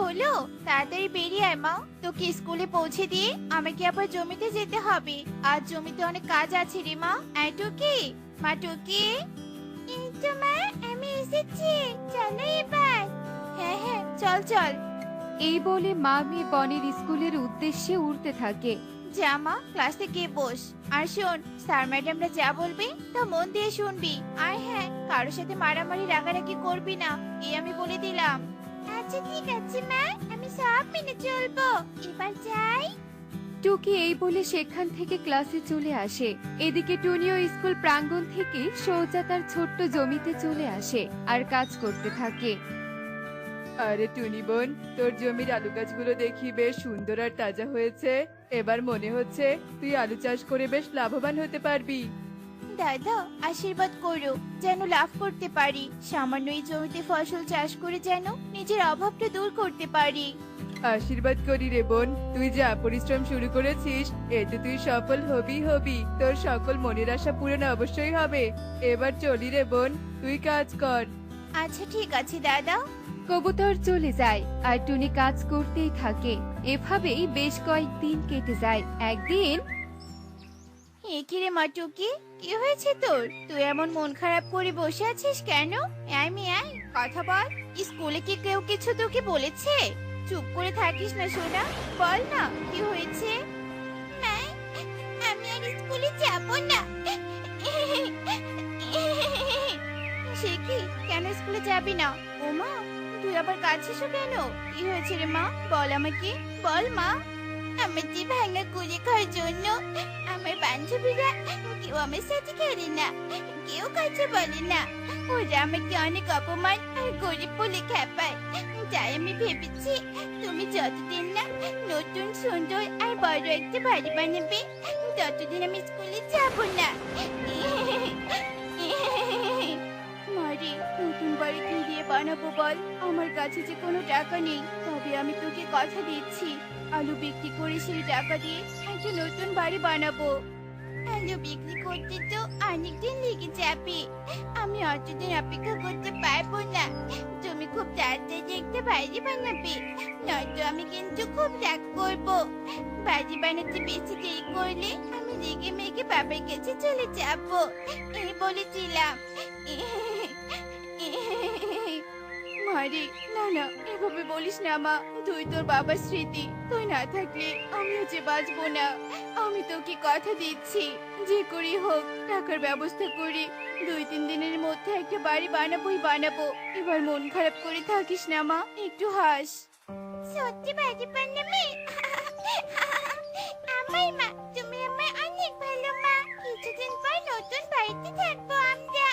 হলো, তাড়াতাড়ি বেরিয়ে আয় মা। তোকে স্কুলে পৌঁছে দিয়ে আমাকে আবার জমিতে যেতে হবে। আজ জমিতে অনেক কাজ আছে রে মা। এই টুকি, মা টুকি। এই তো মা, আমি এসেছি। চলো এবার। হ্যাঁ হ্যাঁ, চল চল। এই বলে মা মেয়ে বনের স্কুলের উদ্দেশ্যে উড়তে থাকে। যা মা, ক্লাসে গিয়ে বস। আর শোন, স্যার ম্যাডামরা যা বলবে তা মন দিয়ে শুনবি। আর হ্যাঁ, কারোর সাথে মারামারি রাগারাগি করবি না, এই আমি বলে দিলাম। আচ্ছা ঠিক আছে মা, আমি সব মেনে চলবো। এবার যাই। টুকি এই বলে সেখান থেকে ক্লাসে চলে আসে। এদিকে টুনিও স্কুল প্রাঙ্গণ থেকে সোজা তার ছোট্ট জমিতে চলে আসে আর কাজ করতে থাকে। আরে টুনি বোন, তোর জমির আলু গাছগুলো দেখি বেশ সুন্দর আর তাজা হয়েছে। এবার মনে হচ্ছে তুই আলু চাষ করে বেশ লাভবান হতে পারবি। দাদা, আশীর্বাদ করো যেন লাভ করতে পারি। সামান্য এই জমিতে ফসল চাষ করে যেন নিজের অভাবটা দূর করতে পারি। আশীর্বাদ করি রে বোন, তুই যা পরিশ্রম শুরু করেছিস এতে তুই সফল হবি। তোর সকল মনের আশা পূরণ অবশ্যই হবে। এবার চলি রে বোন, তুই কাজ কর। আচ্ছা ঠিক আছে দাদা। কবুতর চলে যায় আর টুনি কাজ করতেই থাকে। এভাবেই বেশ কয়েকদিন কেটে যায়। একদিন কি রে মাটুকি, কি হয়েছে তোর? তুই এমন মন খারাপ করে বসে আছিস কেন? আয় কথা বল। স্কুলে কি কেউ কিছু তোকে বলেছে? চুপ করে থাকিস না সোনা, বল না কি হয়েছে। মা, আমি আর স্কুলে যাব না। সে কি, কেন স্কুলে যাবি না? ও মা, তুই আবার কাঁদছিস কেন? কি হয়েছে রে মা, বল আমাকে, বল মা। আমার যে ভাঙা কুড়ি খাওয়ার জন্য আমার বান্ধবীরা কেউ আমার সাথে খেলে না, কেউ কাছে বলে না। ওরা আমাকে অনেক অপমান আর গরিব বলে খেপায়। তাই আমি ভেবেছি তুমি যতদিন না নতুন সুন্দর আর বড় একটা বাড়ি বানাবে ততদিন আমি স্কুলে যাব না। মারি, নতুন বাড়ি কি দিয়ে বানাবো বল? আমার কাছে যে কোনো টাকা নেই। তবে আমি তোকে কথা দিচ্ছি, আলু বিক্রি করে সেই টাকা দিয়ে একটা নতুন বাড়ি বানাবো। আলু বিক্রি করতে তো অনেকদিন লেগে যাবে, আমি অতদিন অপেক্ষা করতে পারবো না। তুমি খুব তাড়াতাড়ি একটা বাড়ি বানাবে, নয়তো আমি কিন্তু খুব রাগ করবো। বাড়ি বানাতে বেশি দেরি করলে আমি রেগে মেগে বাবার কাছে চলে যাবো, এই বলেছিলাম। মারি, না না, এভাবে বলিস না মা। তুই তোর বাবার স্মৃতি, তুই না থাকলে আমিও যে বাঁচবো না। আমি তোকে কথা দিচ্ছি, যে করি হোক টাকার ব্যবস্থা করে 2-3 দিনের মধ্যে একটা বাড়ি বানাবো। এবার মন খারাপ করে থাকিস না মা, একটু হাস। সত্যি বাড়ি বানাবি? আমার মা, তুমি আমার অনেক ভালো মা। কিছুদিন পর নতুন বাড়িতে থাকবো আমরা।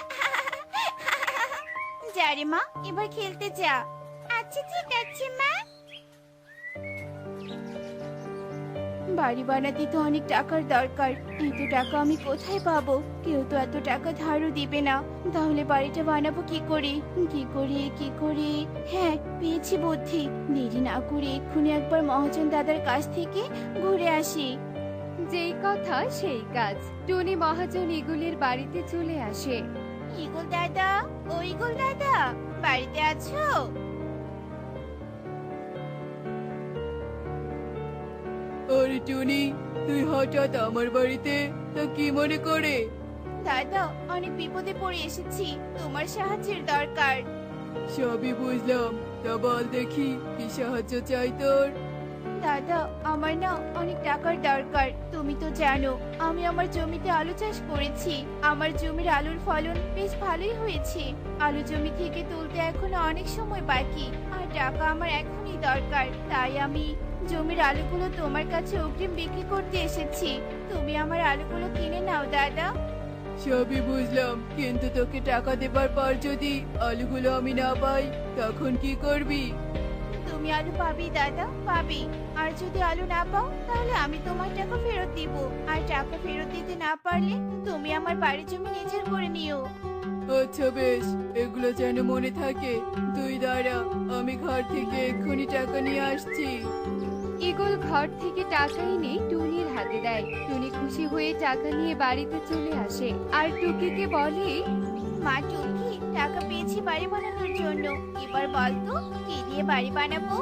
যা রে মা, এবার খেলতে যা। আচ্ছা ঠিক আছে মা। বাড়ি বানাতে তো অনেক টাকার দরকার। এত টাকা আমি কোথায় পাবো? কেউ তো এত টাকা ধারও দিবে না। তাহলে বাড়িটা বানাবো কি করে? হ্যাঁ, পেয়েছি বুদ্ধি। দেরি না করে এক্ষুনি একবার মহাজন দাদার কাছ থেকে ঘুরে আসি। যেই কথা সেই কাজ। টুনি মহাজন ইগলের বাড়িতে চলে আসে। ইগল দাদা, ও ইগল দাদা, বাড়িতে আছো? আরে টুনি, তুই হঠাৎ আমার বাড়িতে, তা কি মনে করে? দাদা, অনেক বিপদে পড়ে এসেছি, তোমার সাহায্যের দরকার। সবই বুঝলাম, তা বল দেখি কি সাহায্য চাই তোর? দাদা, আমার না অনেক টাকার দরকার। তুমি তো জানো আমি আমার জমিতে আলু চাষ করেছি। আমার জমির আলুর ফলন বেশ ভালোই হয়েছে। আলু জমি থেকে তুলতে এখনো অনেক সময় বাকি, আর টাকা আমার এখনই দরকার। তাই আমি জমির আলুগুলো তোমার কাছে অগ্রিম বিক্রি করতে এসেছি। তুমি আমার আলুগুলো কিনে নাও দাদা। সবই বুঝলাম, কিন্তু তোকে টাকা দেবার পর যদি আলুগুলো আমি না পাই তখন কি করবি? তুমি আলু পাবি দাদা, পাবি। আর যদি আলু না পাও তাহলে আমি তোমার টাকা ফেরত দিব। আর টাকা ফেরত দিতে না পারলে তুমি আমার বাড়ি জমি নিজের করে নিও। আচ্ছা বেশ, এগুলো যেন মনে থাকে। তুই দাঁড়া, আমি ঘর থেকে এক্ষুনি টাকা নিয়ে আসছি। ইগল ঘর থেকে টাকা এনে টুনির হাতে দেয়। টুনি খুশি হয়ে টাকা নিয়ে বাড়িতে চলে আসে আর টুকিকে বলে, মা টুকি, টাকা পেয়েছি বাড়ি বানানোর জন্য। এবার বল তো কি দিয়ে বাড়ি বানাবো?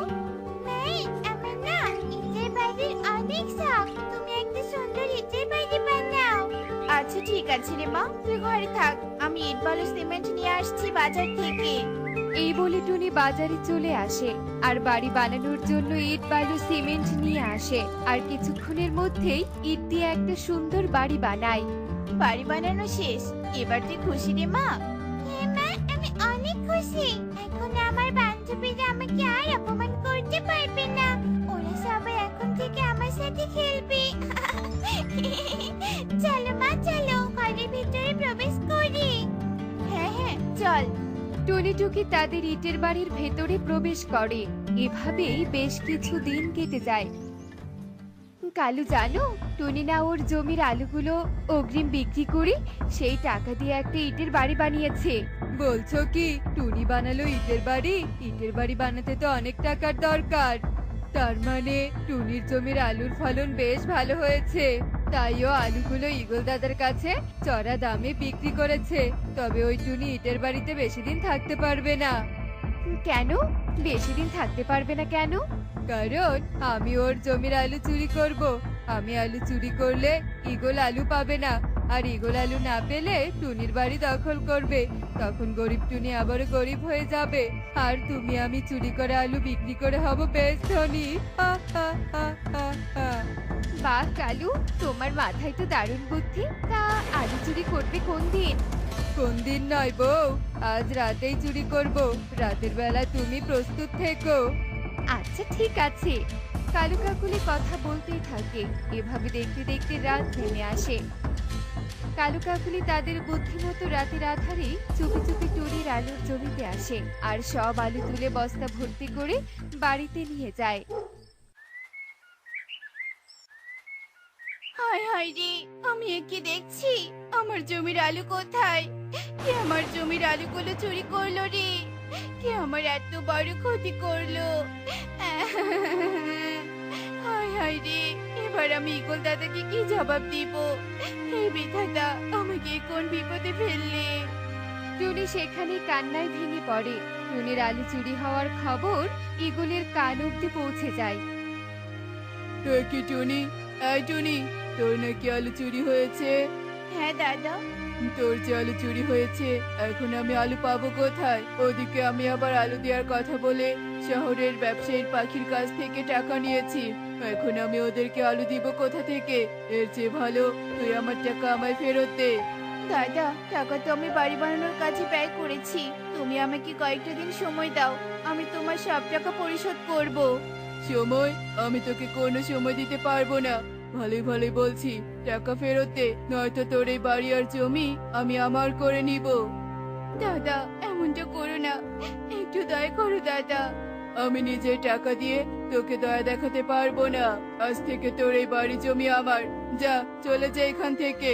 মাই, আমার না ইটের বাড়ির অনেক শখ। তুমি একটা সুন্দর ইটের বাড়ি বানাও। আচ্ছা ঠিক আছে রে মা, তুই ঘরে থাক, আমি ইট বালু সিমেন্ট নিয়ে আসছি বাজার থেকে। এই বলে টুনি বাজারে চলে আসে আর বাড়ি বানানোর জন্য ইট বালু সিমেন্ট নিয়ে আসে আর কিছুক্ষণের মধ্যেই ইট দিয়ে একটা সুন্দর বাড়ি বানায়। বাড়ি বানানো শেষ, এবার তুই খুশি রে মা? হ্যাঁ মা, আমি অনেক খুশি। এখন আমার বান্ধবীরা আমাকে আর অপমান করতে পারবে না। ওরা সবাই এখন থেকে আমার সাথে খেলবে। চলো মা, চলো ঘরের ভিতরে প্রবেশ করি। হ্যাঁ হ্যাঁ চল। টুনি টুকি তাদের ইটের বাড়ির ভেতরে প্রবেশ করে। এভাবেই বেশ কিছু দিন কেটে যায়। কালু জানো, টুনি না ওর জমির আলুগুলো অগ্রিম বিক্রি করে সেই টাকা দিয়ে একটা ইটের বাড়ি বানিয়েছে। বলছো কি টুনি বানালো ইটের বাড়ি? ইটের বাড়ি বানাতে তো অনেক টাকার দরকার। তার মানে টুনির জমির আলুর ফলন বেশ ভালো হয়েছে, তাইও আলুগুলো ঈগল দাদার কাছে চড়া দামে বিক্রি করেছে। তবে ওই টুনি ইটের বাড়িতে বেশি দিন থাকতে পারবে না। কেন বেশি দিন থাকতে পারবে না কেন? কারণ আমি ওর জমির আলু চুরি করব। আমি আলু চুরি করলে ঈগল আলু পাবে না, আর ঈগল আলু না পেলে টুনির বাড়ি দখল করবে। তখন গরিব টুনি আবারও গরিব হয়ে যাবে, আর তুমি আমি চুরি করে আলু বিক্রি করে হব বেশ ধনী। হা, হা, হা, হা, হা। বাহ কালু, তোমার মাথায় তো দারুণ বুদ্ধি। তা আলু চুরি করবে কোন দিন? কোন দিন নয় বউ, আজ রাতেই চুরি করব। রাতের বেলা তুমি প্রস্তুত থেকো। আচ্ছা ঠিক আছে। কালু কাকুলি কথা বলতেই থাকে। এভাবে দেখতে দেখতে রাত নেমে আসে। কালু কাকুলি তাদের বুদ্ধিমতো রাতের আধারে চুপি চুপি টুনির আলুর জমিতে আসে আর সব আলু তুলে বস্তা ভর্তি করে বাড়িতে নিয়ে যায়। হায় হায় রে, আমি এ কি দেখছি? আমার জমির আলু কোথায়? কে আমার জমির আলুগুলো চুরি করলো রে? কে আমার এত বড় ক্ষতি করলো? হায় হায় রে, এবার আমি ঈগল দাদাকে কি জবাব দিব? হে বিধাতা, আমাকে কোন বিপদে ফেললে? টুনি সেখানে কান্নায় ভেঙে পড়ে। টুনির আলু চুরি হওয়ার খবর ঈগলের কান অব্দি পৌঁছে যায়। এ কি টুনি? এই টুনি, তোর নাকি আলু চুরি হয়েছে? হ্যাঁ দাদা। তোর যে আলু চুরি হয়েছে, এখন আমি আলু পাবো কোথায়? ওদিকে আমি আবার আলু দেওয়ার কথা বলে শহরের ব্যবসায়ীর পাখির কাছ থেকে টাকা নিয়েছি। এখন আমি ওদেরকে আলু দিব কোথা থেকে? এর চেয়ে ভালো তুই আমার টাকা আমায় ফেরত দে। দাদা, টাকা তো আমি বাড়ি বানানোর কাজে ব্যয় করেছি। তুমি আমাকে কয়েকটা দিন সময় দাও, আমি তোমার সব টাকা পরিশোধ করব। সময়? আমি তোকে কোনো সময় দিতে পারবো না। ভালোই ভালোই বলছি, টাকা ফেরত দে, নয়তো তোর এই বাড়ি আর জমি আমি আমার করে নিব। দাদা, এমনটা করো না, একটু দয়া করো দাদা। আমি নিজে টাকা দিয়ে তোকে দয়া দেখাতে পারবো না। আজ থেকে তোর এই বাড়ি জমি আমার। যা, চলে যা এখান থেকে।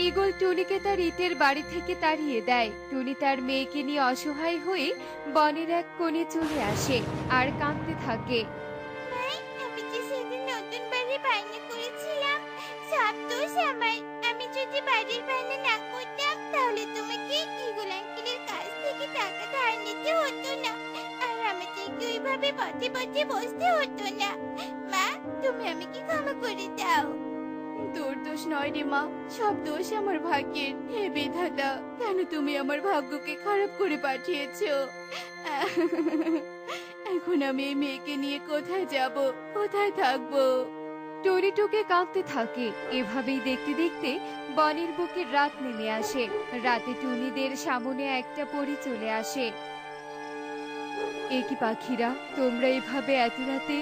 ঈগল টুনিকে তার ইটের বাড়ি থেকে তাড়িয়ে দেয়। টুনি তার মেয়েকে নিয়ে অসহায় হয়ে বনের এক কোণে চলে আসে আর কাঁদতে থাকে। আমি যে সেদিন নতুন বাড়ি বায়না করেছিলাম, সব দোষ আমার। আমি যদি বাড়ির বায়না না করতাম, তাহলে তোমাকে ঈগল আঙ্কেলের কাছ থেকে টাকা ধার নিতে হতো না, আর আমাদেরকে ওইভাবে পথে পথে বসতে হতো না। মা, তুমি আমাকে ক্ষমা করে দাও। তোর দোষ নয় রে মা, সব দোষ আমার ভাগ্যের। হে বিধাতা, কেন তুমি আমার ভাগ্যকে খারাপ করে পাঠিয়েছো? এখন আমি এই মেয়েকে নিয়ে কোথায় যাব, কোথায় থাকবো? টুনি টুকে কাঁদতে থাকে। এভাবেই দেখতে দেখতে বনের বুকে রাত নেমে আসে। রাতে টুনিদের সামনে একটা পরী চলে আসে। এ কি পাখিরা, তোমরা এভাবে এত রাতে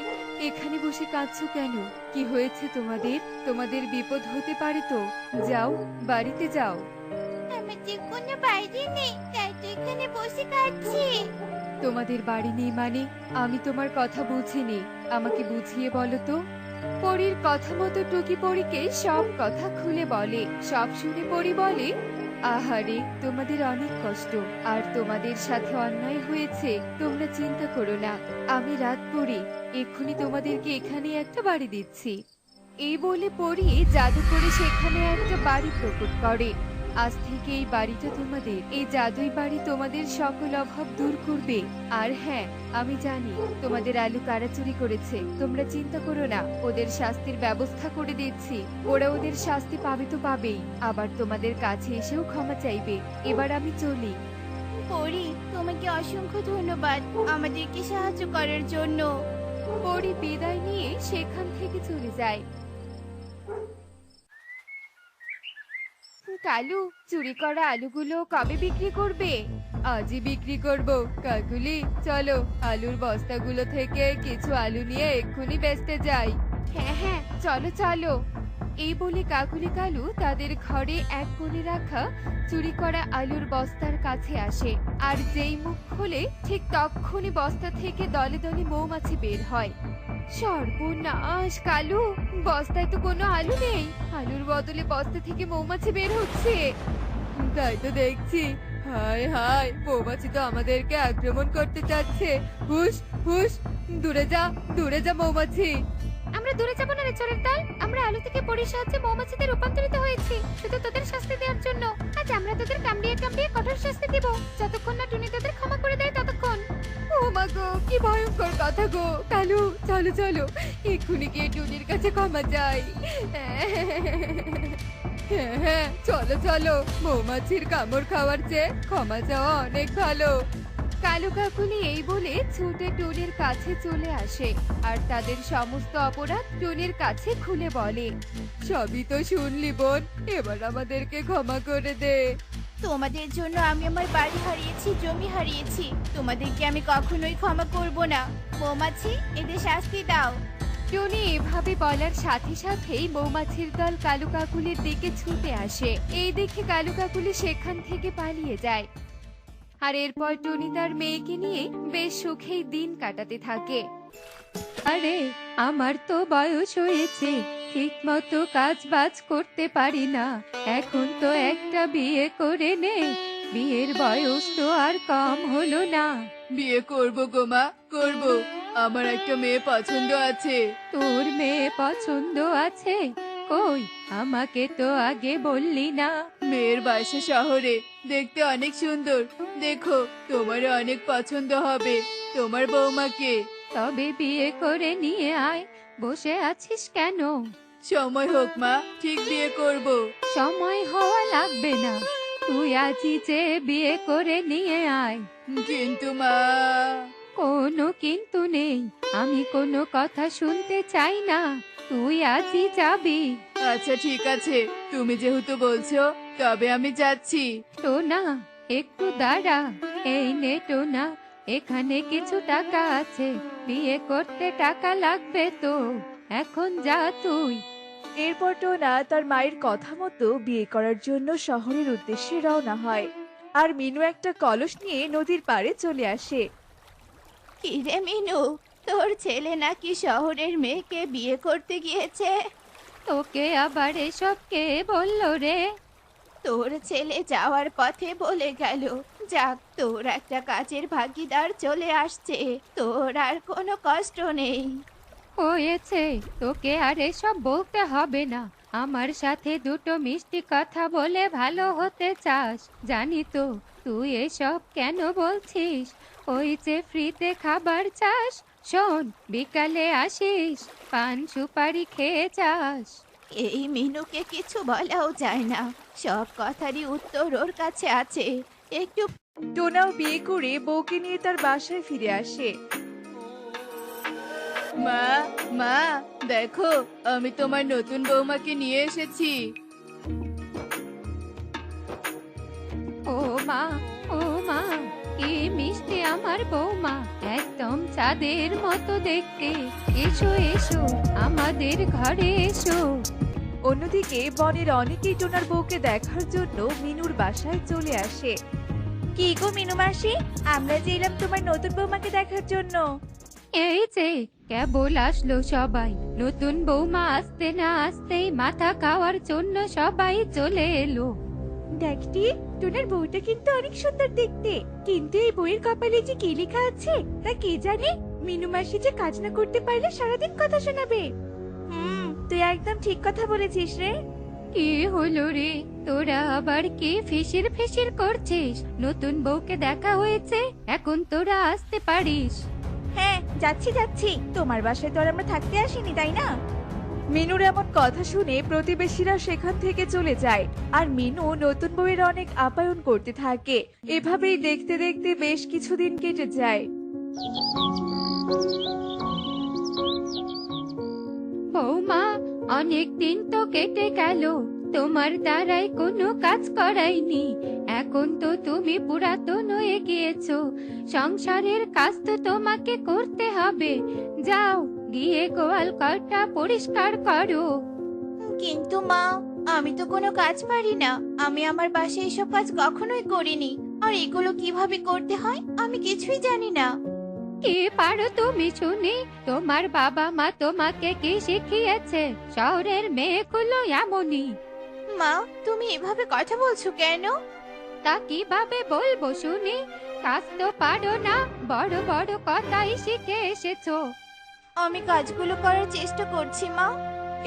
এখানে বসে কাঁদছো কেন? কি হয়েছে তোমাদের? তোমাদের বিপদ হতে পারে তো। যাও, বাড়িতে যাও। আমাদের কোনো বাড়ি নেই, তাই তো এখানে বসে কাঁদছি। তোমাদের বাড়ি নেই মানে? আমি তোমার কথা বুঝিনি, আমাকে বুঝিয়ে বলো তো। পরীর কথা মতো টুকি পরীকে সব কথা খুলে বলে। সব শুনে পরী বলে, আহারে, তোমাদের অনেক কষ্ট আর তোমাদের সাথে অন্যায় হয়েছে। তোমরা চিন্তা করো না, আমি রাত পড়ি এক্ষুনি তোমাদেরকে এখানে একটা বাড়ি দিচ্ছি। এই বলে পরী জাদু করে সেখানে একটা বাড়ি প্রকট করে। আজ থেকে এই বাড়িটা তোমাদের। এই জাদুই বাড়ি তোমাদের সকল অভাব দূর করবে। আর হ্যাঁ, আমি জানি তোমাদের আলু কারা চুরি করেছে। তোমরা চিন্তা করো না, ওদের শাস্তির ব্যবস্থা করে দিচ্ছি। ওরা ওদের শাস্তি পাবে তো পাবেই, আবার তোমাদের কাছে এসেও ক্ষমা চাইবে। এবার আমি চলি। পরি, তোমাকে অসংখ্য ধন্যবাদ আমাদেরকে সাহায্য করার জন্য। পরি বিদায় নিয়ে সেখান থেকে চলে যায়। কালু, চুরি করা আলুগুলো কবে বিক্রি করবে? আজই বিক্রি করব। কাকুলি, চলো আলুর বস্তাগুলো থেকে কিছু আলু নিয়ে এক্ষুনি বেচতে যাই। হ্যাঁ হ্যাঁ, চলো চলো। এই বলে কাকুলি কালু তাদের ঘরে এক কোণে রাখা চুরি করা আলুর বস্তার কাছে আসে। আর যেই মুখ খোলে ঠিক তক্ষুনি বস্তা থেকে দলে দলে মৌমাছি বের হয়। সর্বনাশ! কালু, বস্তায় তো কোনো আলু নেই। আলুর বদলে বস্তা থেকে মৌমাছি বের হচ্ছে। তাই তো দেখছি। হায় হায়, মৌমাছি তো আমাদেরকে আক্রমণ করতে চাচ্ছে। হুশ হুশ, দূরে যা মৌমাছি। আমরা দূরে যাবো না রে চোরের দল। আমরা আলু থেকে পরির সাহায্যে মৌমাছিতে রূপান্তরিত হয়েছি শুধু তোদের শাস্তি দেওয়ার জন্য। আজ আমরা তোদের কামড়িয়ে কামড়িয়ে কঠোর শাস্তি দেব, যতক্ষণ না টুনি তোদের ক্ষমা করে দেয় ততক্ষণ। ও মা গো, কি ভয়ঙ্কর কথা গো। কালু, চলো চলো, এক্ষুনি গিয়ে টুনির কাছে ক্ষমা চাই। হ্যাঁ হ্যাঁ, চলো চলো। মৌমাছির কামড় খাওয়ার চেয়ে ক্ষমা চাওয়া অনেক ভালো। কালু কাকুলি এই বলে ছুটে টুনির কাছে চলে আসে আর তাদের সমস্ত অপরাধ টুনির কাছে খুলে বলে। সবই তো শুনলি বোন, এবার আমাদেরকে ক্ষমা করে দে। তোমাদের জন্য আমি আমার বাড়ি হারিয়েছি, জমি হারিয়েছি। তোমাদেরকে আমি কখনোই ক্ষমা করব না। মৌমাছি, এদের শাস্তি দাও। টুনি এভাবে বলার সাথে সাথেই মৌমাছির দল কালু কাকুলির দিকে ছুটে আসে। এই দেখে কালু কাকুলি সেখান থেকে পালিয়ে যায়। আর এরপর টুনি তার মেয়েকে নিয়ে বেশ সুখেই দিন কাটাতে থাকে। আরে, আমার তো বয়স হয়েছে, ঠিক মতো কাজ বাজ করতে পারি না। এখন তো একটা বিয়ে করে নে, বিয়ের বয়স তো আর কম হলো না। বিয়ে করব গো মা, করব। আমার একটা মেয়ে পছন্দ আছে। তোর মেয়ে পছন্দ আছে? কই, আমাকে তো আগে বললি না। মেয়ের বাসা শহরে, দেখতে অনেক সুন্দর। দেখো, তোমারও অনেক পছন্দ হবে। তোমার বৌমাকে। তবে বিয়ে করে নিয়ে আয়, বসে আছিস কেন? সময় হোক মা, ঠিক বিয়ে করব। সময় হওয়া লাগবে না, তুই আজই যে বিয়ে করে নিয়ে আয়। কিন্তু মা। কোনো কিন্তু নেই, আমি কোনো কথা শুনতে চাই না। তুই আজই যাবি। আচ্ছা ঠিক আছে, তুমি যেহেতু বলছো, তবে আমি যাচ্ছি। টোনা, একটু দাঁড়া। এই নে টোনা, এখানে কিছু টাকা আছে। বিয়ে করতে টাকা লাগবে তো, এখন যা তুই। এরপর টোনা তার মায়ের কথা মতো বিয়ে করার জন্য শহরের উদ্দেশ্যে রওনা হয়। আর মিনু একটা কলস নিয়ে নদীর পাড়ে চলে আসে। কি রে মিনু, তোর ছেলে নাকি শহরের মেয়েকে বিয়ে করতে গিয়েছে? তোকে আবার এসব কে বললো রে? তোর ছেলে যাওয়ার পথে বলে গেল। যাক, তোর একটা কাজের ভাগিদার চলে আসছে, তোর আর কোনো কষ্ট নেই। হয়েছে, তোকে আর এসব বলতে হবে না। আমার সাথে দুটো মিষ্টি কথা বলে ভালো হতে চাস, জানি তো। তুই এসব কেন বলছিস? ওই যে ফ্রিতে খাবার চাস, শোন, বিকালে আসিস, পান সুপারি খেয়ে যাস। এই মিনুকে কিছু বলাও যায় না, সব কথারই উত্তর ওর কাছে আছে। একটু টোনাও বিয়ে করে বউকে নিয়ে তার বাসায় ফিরে আসে। মা, মা, দেখো, আমি তোমার নতুন বৌমাকে নিয়ে এসেছি। ও মা, ও মা, কি মিষ্টি আমার বৌমা, একদম চাঁদের মতো দেখতে। এসো এসো, আমাদের ঘরে এসো। অন্যদিকে বনের অনেকেই টোনার বউকে দেখার জন্য মিনুর বাসায় চলে আসে। কি গো মিনু মাসি, আমরা যে এলাম তোমার নতুন বৌমাকে দেখার জন্য। এই যে কেবল আসলো সবাই, নতুন বৌমা আসতে না আসতেই মাথা খাওয়ার জন্য সবাই চলে এলো। দেখটি, টোনার বউটা কিন্তু অনেক সুন্দর দেখতে, কিন্তু এই বইয়ের কপালে যে কি লেখা আছে তা কে জানে। মিনু মাসি যে কাজ না করতে পারলে সারাদিন কথা শোনাবে। তুই একদম ঠিক কথা বলেছিস রে। কি হলো রে? তোরা আবার কি ফিসির ফিসির করছিস? নতুন বউকে দেখা হয়েছে, এখন তোরা আসতে পারিস। হ্যাঁ, যাচ্ছি যাচ্ছি। তোমার বাসায় তো আর আমরা থাকতে আসিনি, তাই না? মিনুর এমন কথা শুনে প্রতিবেশীরা সেখান থেকে চলে যায় আর মিনু নতুন বউয়ের অনেক আপ্যায়ন করতে থাকে। এভাবেই দেখতে দেখতে বেশ কিছুদিন কেটে যায়। বৌমা, অনেক দিন তো কেটে গেল, তোমার দ্বারাই কোনো কাজ করাইনি। এখন তো তুমি পুরাতন হয়ে গিয়েছো, সংসারের কাজ তো তোমাকে করতে হবে। যাও, গিয়ে গোয়াল ঘরটা পরিষ্কার করো। কিন্তু মা, আমি তো কোনো কাজ পারি না। আমি আমার বাসায় এসব কাজ কখনোই করিনি। আর এগুলো কিভাবে করতে হয় আমি কিছুই জানি না। কি পারো তুমি শুনি? তোমার বাবা মা তোমাকে কি শিখিয়েছে? শহরের মেয়েগুলো এমনই। মা, তুমি এভাবে কথা বলছো কেন? তা কিভাবে বলবো শুনি? কাজ তো পারো না, বড় বড় কথাই শিখে এসেছো। আমি কাজগুলো করার চেষ্টা করছি মা।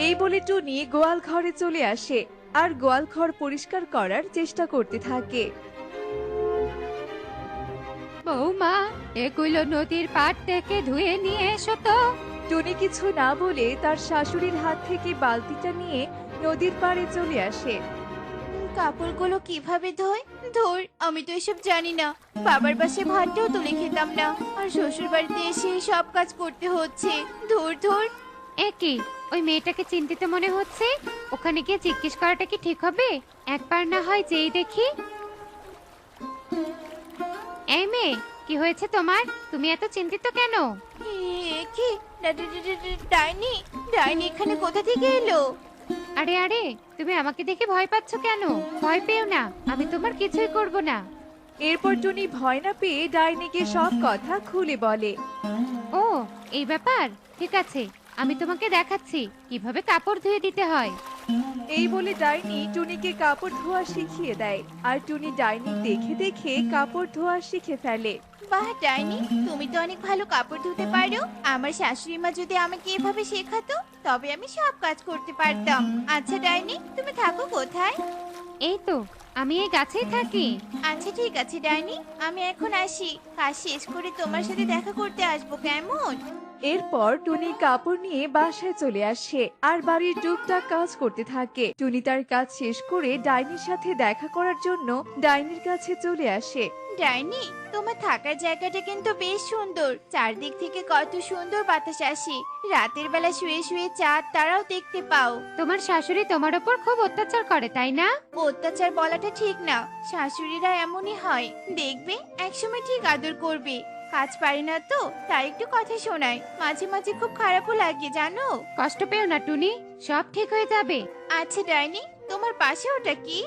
এই বলে টুনি গোয়াল ঘরে চলে আসে আর গোয়াল ঘর পরিষ্কার করার চেষ্টা করতে থাকে। বৌমা, এগুলো নদীর পাড় থেকে ধুয়ে নিয়ে এসো তো। টুনি কিছু না বলে তার শাশুড়ির হাত থেকে বালতিটা নিয়ে নদীর পাড়ে চলে আসে। কাপড়গুলো কিভাবে ধোয়? ধুর, আমি তো এসব জানি না। বাবার বাসায় ভাতটাও তুলে খেতাম না, আর শ্বশুর বাড়িতে এসে সব কাজ করতে হচ্ছে। ধুর ধুর। একই, ওই মেয়েটাকে চিন্তিত মনে হচ্ছে। ওখানে গিয়ে জিজ্ঞেস করাটা কি ঠিক হবে? একবার না হয় যেই দেখি। এই মেয়ে, কি হয়েছে তোমার? তুমি এত চিন্তিত কেন? কি? ডাইনি? ডাইনি এখানে কোথা থেকে এলো? আরে আরে, তুমি আমাকে দেখে ভয় পাচ্ছ কেন? ভয় পেও না, আমি তোমার কিছুই করব না। এরপর টুনি ভয় না পেয়ে ডাইনিকে সব কথা খুলে বলে। ও, এই ব্যাপার? ঠিক আছে, আমি তোমাকে দেখাচ্ছি কিভাবে কাপড় ধুয়ে দিতে হয়। এই বলে ডাইনি টুনিকে কাপড় ধোয়া শিখিয়ে দেয় আর টুনি ডাইনি দেখে দেখে কাপড় ধোয়া শিখে ফেলে। বাহ ডাইনি, তুমি তো অনেক ভালো কাপড় ধুতে পারো। আমার শাশুড়ি মা যদি আমাকে এভাবে শেখাতো তবে আমি সব কাজ করতে পারতাম। আচ্ছা ডাইনি, তুমি থাকো কোথায়? এই তো, আমি এই গাছেই থাকি। আচ্ছা ঠিক আছে ডাইনি, আমি এখন আসি। কাজ শেষ করে তোমার সাথে দেখা করতে আসবো, কেমন? এরপর টুনি কাপড় নিয়ে বাসায় চলে আসে আর বাড়ির টুকটাক কাজ করতে থাকে। টুনি তার কাজ শেষ করে ডাইনির সাথে দেখা করার জন্য ডাইনির কাছে চলে আসে। ডাইনি, তোমার থাকার জায়গাটা কিন্তু বেশ সুন্দর। চারদিক থেকে কত সুন্দর বাতাস আসে। রাতের বেলা শুয়ে শুয়ে চাঁদ তারাও দেখতে পাও। তোমার শাশুড়ি তোমার উপর খুব অত্যাচার করে, তাই না? অত্যাচার বলাটা ঠিক না, শাশুড়িরা এমনই হয়। দেখবে একসময় ঠিক আদর করবে। কাজ পারি না তো তাই একটু কথা শোনায়। মাঝে মাঝে খুব খারাপও লাগে জানো। কষ্ট পেও না টুনি, সব ঠিক হয়ে যাবে। আচ্ছা ডাইনি, তোমার পাশে ওটা কি?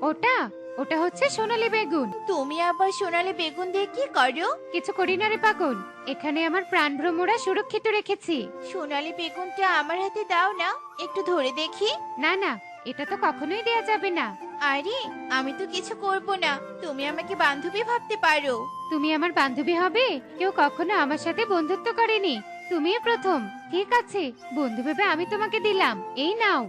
ওটা ওটা হচ্ছে সোনালী বেগুন। তুমি আবার সোনালী বেগুন দিয়ে কি করো? কিছু করি না রে পাগল, এখানে আমার প্রাণভ্রমরা সুরক্ষিত রেখেছি। সোনালী বেগুনটা আমার হাতে দাও না, একটু ধরে দেখি। না না, এটা তো কখনোই দেয়া যাবে না। আরে, আমি তো কিছু করব না। তুমি আমাকে বান্ধবী ভাবতে পারো। তুমি আমার বান্ধবী হবে? কেউ কখনো আমার সাথে বন্ধুত্ব করেনি, তুমিই প্রথম। ঠিক আছে, বন্ধু ভেবে আমি তোমাকে দিলাম, এই নাও।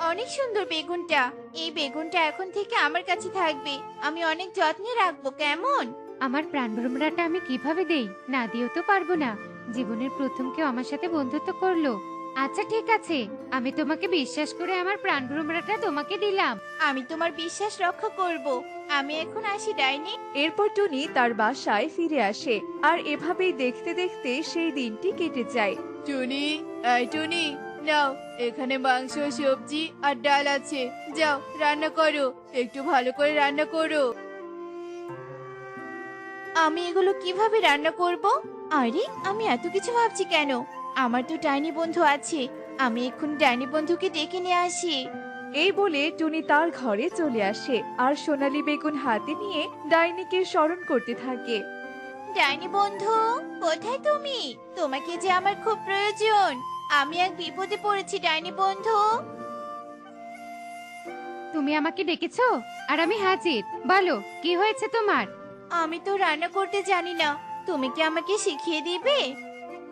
অনেক সুন্দর বেগুনটা। এই বেগুনটা এখন থেকে আমার কাছে থাকবে। আমি অনেক যত্নে রাখবো, কেমন? আমার প্রাণভ্রমরাটা আমি কিভাবে দেই? না দিয়েও তো পারবো না। জীবনের প্রথম কেউ আমার সাথে বন্ধুত্ব করলো। আচ্ছা ঠিক আছে, আমি তোমাকে বিশ্বাস করে আমার প্রাণভ্রমরাটা তোমাকে দিলাম। আমি তোমার বিশ্বাস রক্ষা করব। আমি এখন আসি ডাইনি। এরপর টুনি তার বাসায় ফিরে আসে আর এভাবেই দেখতে দেখতে সেই দিনটি কেটে যায়। টুনি, এই টুনি, নাও, এখানে মাংস, সবজি আর ডাল আছে। যাও রান্না করো, একটু ভালো করে রান্না করো। আমি এগুলো কিভাবে রান্না করব? আরে, আমি এত কিছু ভাবছি কেন? আমার তো ডাইনি বন্ধু আছে। আমি এখন ডাইনি বন্ধুকে ডেকে নিয়ে আসি। এই বলে টুনি তার ঘরে চলে আসে আর সোনালী বেগুন হাতে নিয়ে ডাইনিকে স্মরণ করতে থাকে। ডাইনি বন্ধু, কোথায় তুমি? তোমাকে যে আমার খুব প্রয়োজন। আমি এক বিপদে পড়েছি ডাইনি বন্ধু। তুমি আমাকে ডেকেছো আর আমি হাজির। বলো, কি হয়েছে তোমার? আমি তো রান্না করতে জানি না, তুমি কি আমাকে শিখিয়ে দিবে?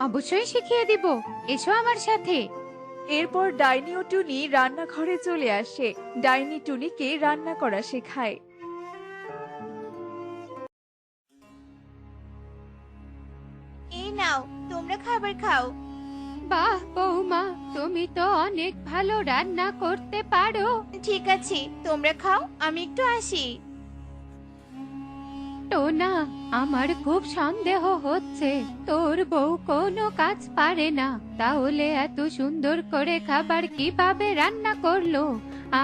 অবশ্যই শিখিয়ে দিব, এসো আমার সাথে। এরপর ডাইনি ও টুনি রান্নাঘরে চলে আসে। ডাইনি টুনিকে রান্না করা শেখায়। এই নাও, তোমরা খাবার খাও। বাহ বৌমা, তুমি তো অনেক ভালো রান্না করতে পারো। ঠিক আছে, তোমরা খাও, আমি একটু আসি। টোনা, আমার খুব সন্দেহ হচ্ছে তোর বউ কোনো কাজ পারে না, তাহলে এত সুন্দর করে খাবার কিভাবে রান্না করলো?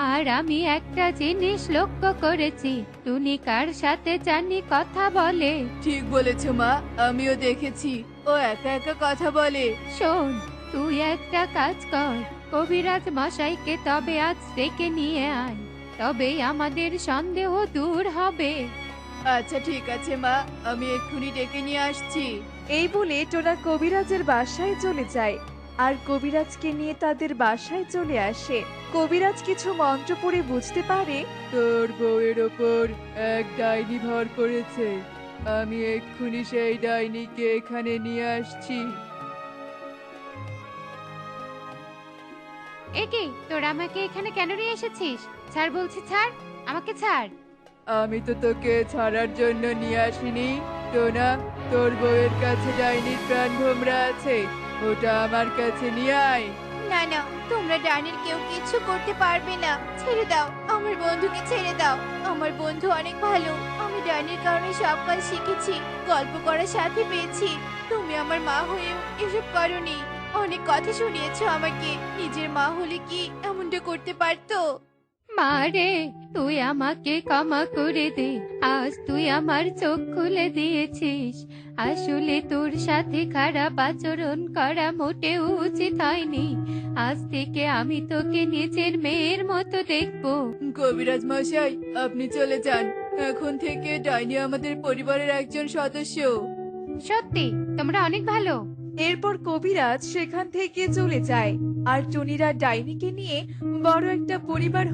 আর আমি একটা জিনিস লক্ষ্য করেছি, টুনি কার সাথে জানি কথা বলে। ঠিক বলেছো মা, আমিও দেখেছি ও একা একা কথা বলে। শোন, তুই একটা কাজ কর, কবিরাজ মশাইকে তবে আজ ডেকে নিয়ে আয়, তবেই আমাদের সন্দেহ দূর হবে। আচ্ছা ঠিক আছে মা, আমি এক্ষুনি ডেকে নিয়ে আসছি। এই বলে টোনা কবিরাজের বাসায় চলে যায় আর কবিরাজকে নিয়ে তাদের বাসায় চলে আসে। কবিরাজ কিছু মন্ত্র পড়ে বুঝতে পারে তোর বউয়ের ওপর এক ডাইনি ভর করেছে। আমি এক্ষুনি সেই ডাইনিকে এখানে নিয়ে আসছি। একে, তোরা আমাকে এখানে কেন নিয়ে এসেছিস? ছাড় বলছি, ছাড়, আমাকে ছাড়। আমি তো তোকে ছাড়ার জন্য নিয়ে আসিনি টোনা, তোর বউয়ের কাছে ডাইনির প্রাণ ভোমরা আছে, ওটা আমার কাছে নিয়ে আয়। না না, তোমরা ডাইনির কেউ কিছু করতে পারবে না। ছেড়ে দাও, আমার বন্ধুকে ছেড়ে দাও। আমার বন্ধু অনেক ভালো। আমি ডাইনির কারণে সব কাজ শিখেছি, গল্প করার সাথে পেয়েছি। তুমি আমার মা হয়েও এসব করনি। অনেক কথা শুনিয়েছো আমাকে। নিজের মা হলে কি এমনটা করতে পারতো? মা রে, তুই আমাকে ক্ষমা করে দে, আজ তুই আমার চোখ খুলে দিয়েছিস। আসলে তোর সাথে খারাপ আচরণ করা মোটেও উচিত হয়নি। আজ থেকে আমি তোকে নিজের মেয়ের মতো দেখবো। কবিরাজ মশাই, আপনি চলে যান। এখন থেকে ডাইনি আমাদের পরিবারের একজন সদস্য। সত্যি তোমরা অনেক ভালো। এরপর কবিরাজ সেখান থেকে চলে যায় আর টুনিরা ডাইনিকে নিয়ে বড় একটা পরিবার